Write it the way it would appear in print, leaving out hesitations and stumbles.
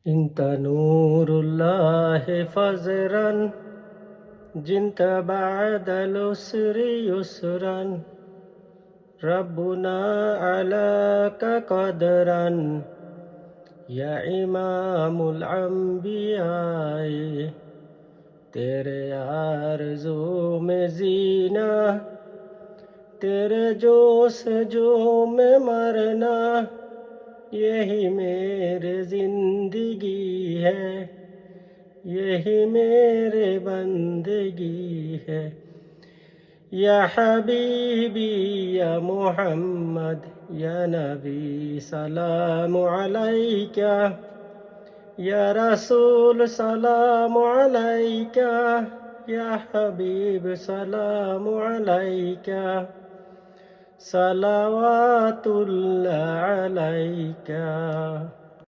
انت نور الله فزرا جنت بعد العسر يسرا ربنا علاك قدرا يا إمام الأنبياء तेरे आरज़ू में जीना तेरे जोश जो में मरना यही मेरे जिंदगी है यही मेरे बंदगी है या हबीबी या मोहम्मद या नबी सलाम अलैका या रसूल सलाम अलैका या हबीब सलाम अलैका सलावातुल्लाह अलैका।